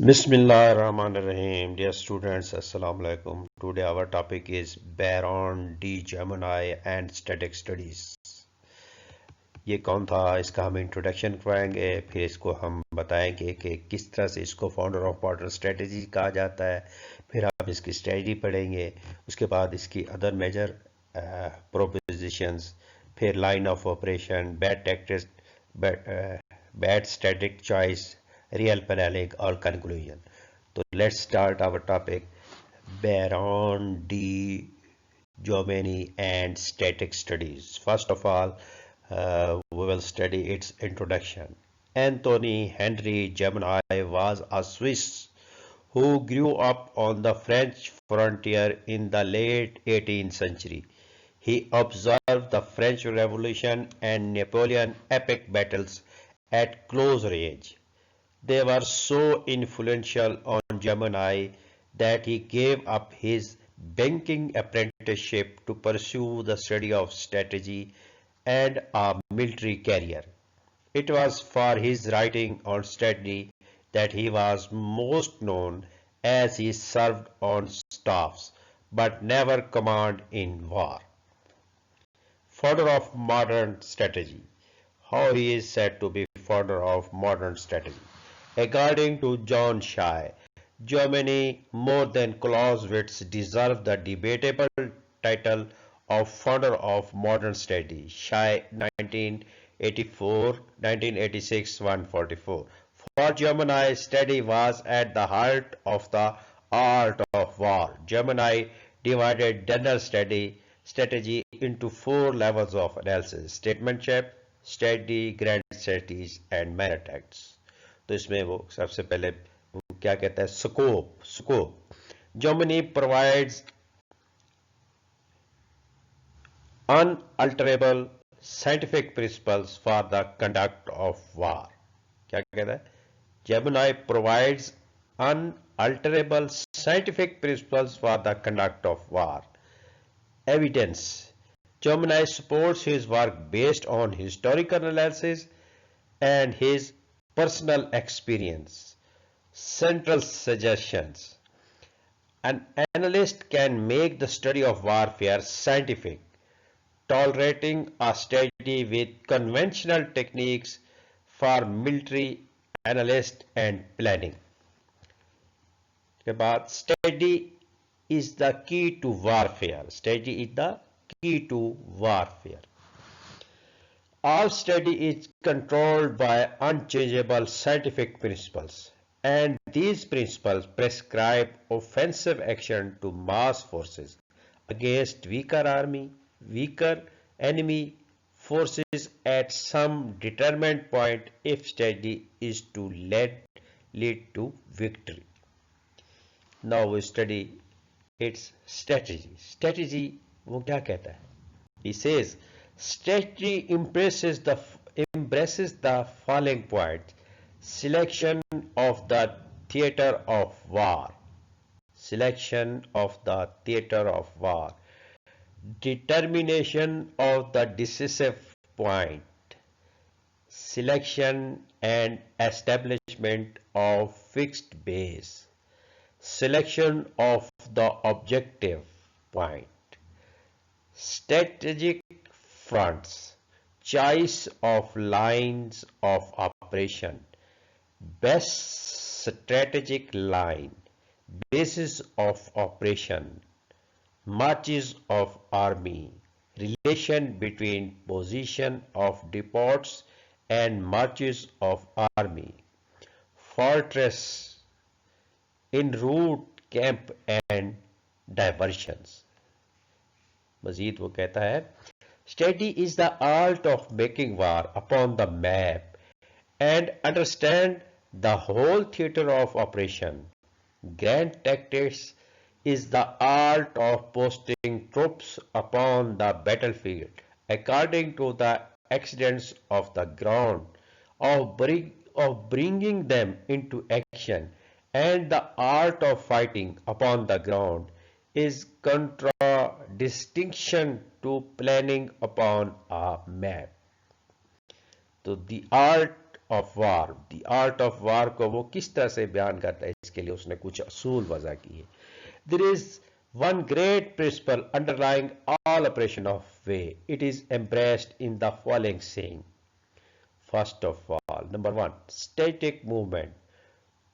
Bismillahirrahmanirrahim. Dear students, Assalamu alaikum. Today our topic is Baron de Gemini and Static Studies. ये कौन था, इसका हम इंट्रोडक्शन कराएंगे, फिर इसको हम बताएंगे कि किस तरह से इसको फाउंडर ऑफ मॉडर्न स्ट्रेटजी कहा जाता है, फिर हम इसकी स्ट्रेटजी पढ़ेंगे, उसके बाद इसकी अदर मेजर प्रोपोजिशंस, फिर line of operation, bad tactics, bad static choice, real parallel और कंक्लूजन. तो let's start our topic Baron de Jomini and static studies. First of all, we will study its introduction. Anthony Henry Gemini was a Swiss who grew up on the French frontier in the late 18th century. He observed the French Revolution and Napoleon epic battles at close range. They were so influential on Gemini that he gave up his banking apprenticeship to pursue the study of strategy and a military career. It was for his writing on strategy that he was most known, as he served on staffs but never commanded in war. Founder of modern strategy. How he is said to be founder of modern strategy. According to John Shai, Germany, more than Clausewitz, deserves the debatable title of founder of modern strategy. Shai, 1984, 1986, 144. For Gemini, study was at the heart of the art of war. Gemini divided general strategy into four levels of analysis: statesmanship, strategy, grand strategies, and minor tactics. तो इसमें वो सबसे पहले वो क्या कहता है, scope. Germany provides unalterable scientific principles for the conduct of war. क्या कहता है? Gemini provides unalterable scientific principles for the conduct of war. Evidence. Gemini supports his work based on historical analysis and his personal experience. Central suggestions. An analyst can make the study of warfare scientific, tolerating a study with conventional techniques for military analyst and planning. के बाद study is the key to warfare. Study is the key to warfare. All study is controlled by unchangeable scientific principles, and these principles prescribe offensive action to mass forces against weaker enemy forces at some determined point if study is to lead to victory. Now we study its strategy. Strategy वो क्या कहता है? He says strategy embraces the following points: selection of the theater of war, determination of the decisive point, selection and establishment of fixed base, selection of the objective point, strategic fronts, choice of lines of operation, best strategic line, basis of operation, marches of army, relation between position of depots and marches of army, fortress, en route camp and diversions. मजीद वो कहता है Study is the art of making war upon the map and understand the whole theater of operation. Grand tactics is the art of posting troops upon the battlefield according to the accidents of the ground, of bringing them into action, and the art of fighting upon the ground is contradistinction to planning upon a map. So the art of war, the art of war को वो किस तरह से बयान करता है, इसके लिए उसने कुछ असूल वजह की है. There is one great principle underlying all operation of way. It is embraced in the following saying. First of all, number one, static movement.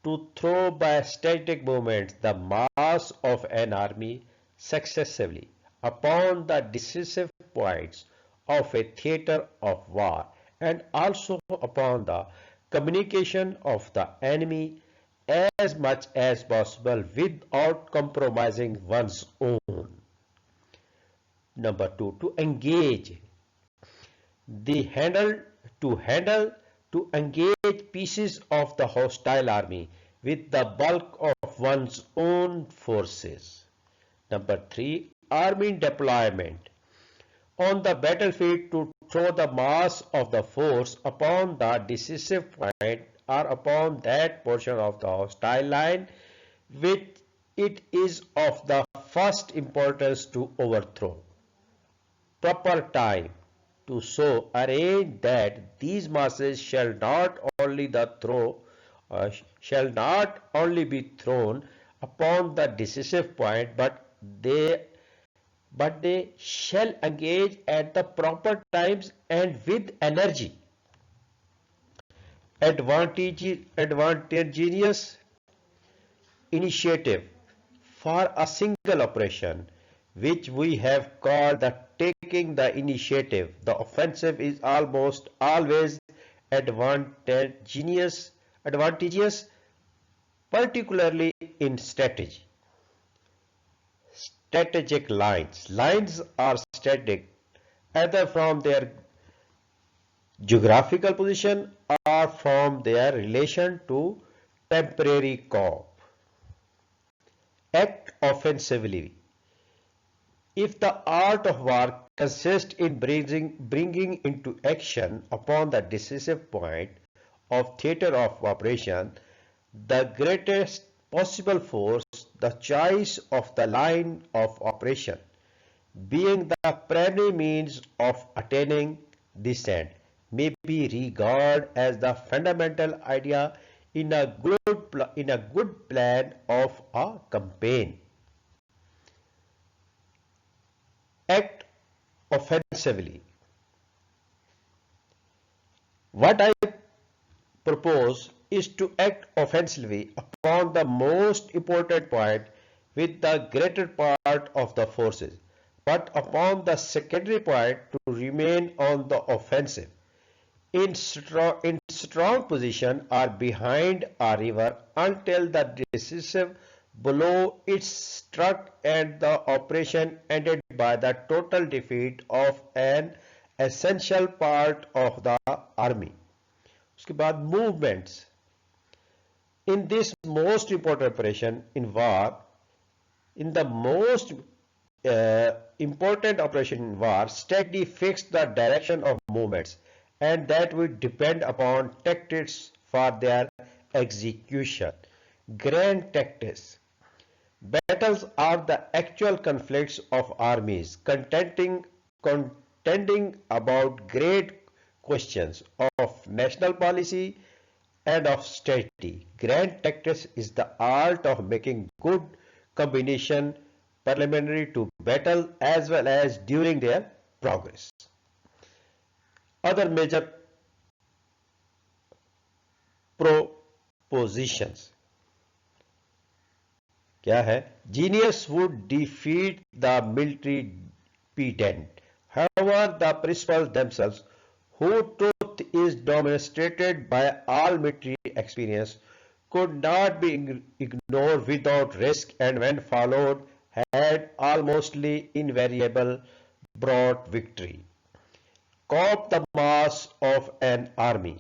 To throw by static movements the mass of an army successively upon the decisive points of a theatre of war and also upon the communication of the enemy as much as possible without compromising one's own. Number two, to engage the handle to engage pieces of the hostile army with the bulk of one's own forces. Number three, army deployment on the battlefield to throw the mass of the force upon the decisive point or upon that portion of the hostile line which it is of the first importance to overthrow. Proper time to so arrange that these masses shall not only be thrown upon the decisive point, but they shall engage at the proper times and with energy. Advantageous initiative for a single operation, which we have called the taking the initiative. The offensive is almost always advantageous, particularly in strategy. Strategic lines. Lines are static either from their geographical position or from their relation to temporary corps. Act offensively. If the art of war consists in bringing into action upon the decisive point of theatre of operation the greatest possible force, the choice of the line of operation being the primary means of attaining this end may be regarded as the fundamental idea in a good plan of a campaign. Act offensively. What I propose is to act offensively upon the most important point with the greater part of the forces, but upon the secondary point to remain on the offensive in strong position or behind a river until the decisive blow is struck and the operation ended by the total defeat of an essential part of the army. उसके बाद movements. In this most important operation in war, in the most important operation in war, strategy fixed the direction of movements and that will depend upon tactics for their execution. Grand tactics. Battles are the actual conflicts of armies contending about great questions of national policy and of strategy. Grand tactics is the art of making good combination preliminary to battle as well as during their progress. Other major propositions क्या है? Genius would defeat the military pedant. However, the principles themselves, whose truth is demonstrated by all military experience, could not be ignored without risk and when followed had almostly invariable brought victory. Cop the mass of an army.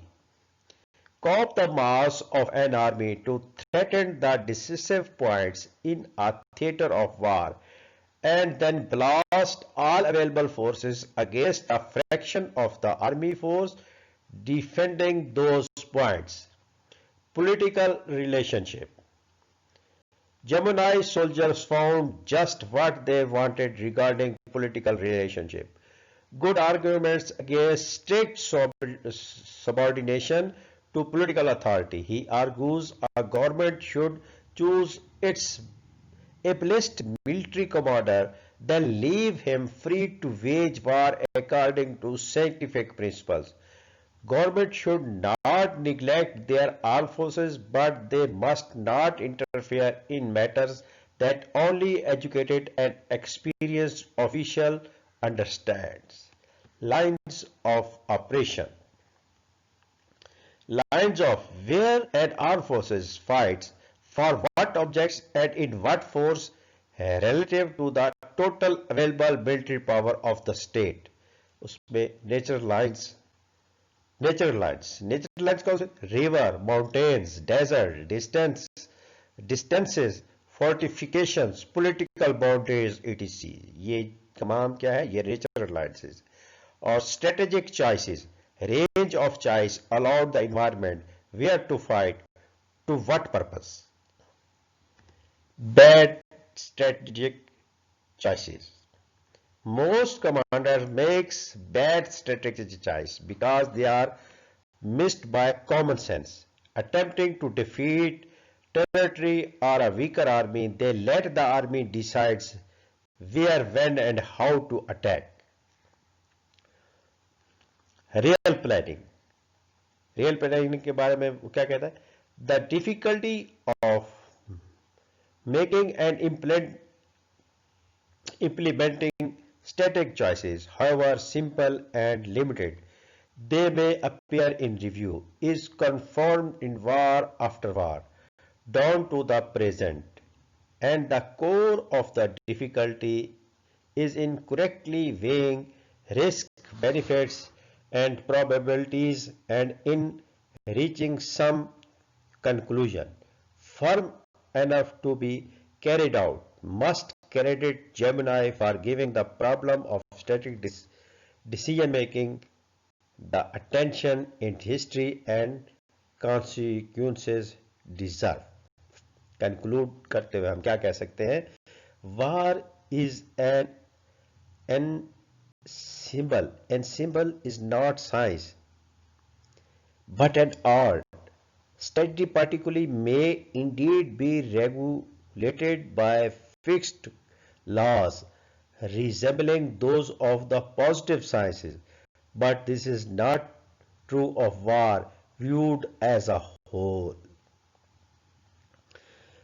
Cop the mass of an army to threaten the decisive points in a theatre of war and then blast all available forces against a fraction of the army force defending those points. Political relationship. Gemini soldiers found just what they wanted regarding political relationship. Good arguments against strict subordination to political authority. He argues a government should choose its ablest military commander, then leave him free to wage war according to scientific principles. Government should not neglect their armed forces, but they must not interfere in matters that only educated and experienced official understands. Lines of operation. Lines of where an armed forces fights, for what objects and in what force relative to the total available military power of the state. उसमें natural lines कौन से? River, mountains, deserts, distances, fortifications, political boundaries etc. ये तमाम क्या है? ये natural lines. और strategic choices, range of choice allowed the environment, where to fight, to what purpose. Bad strategic choices. Most commanders makes bad strategic choice because they are missed by common sense. Attempting to defeat territory or a weaker army, they let the army decides where, when and how to attack. Real planning के बारे में वो क्या कहता है? The difficulty of making and implementing static choices, however simple and limited they may appear in review, is confirmed in war after war down to the present, and the core of the difficulty is in correctly weighing risk, benefits and probabilities, and in reaching some conclusion firm enough to be carried out. Must credit Gemini for giving the problem of strategic decision making the attention in history and consequences deserve. Conclude करते हुए हम क्या कह सकते हैं? War is an symbol, and symbol is not science but an art. Study particularly may indeed be regulated by fixed laws resembling those of the positive sciences, but this is not true of war viewed as a whole.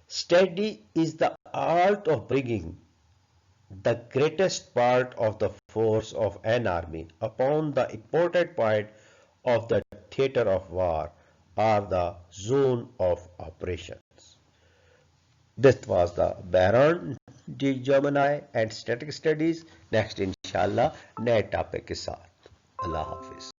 Study is the art of bringing the greatest part of the force of an army upon the important point of the theater of war or the zone of operations. This was the Baron de Gemini and Static Studies. Next inshallah नए topic के साथ. अल्लाह हाफिज.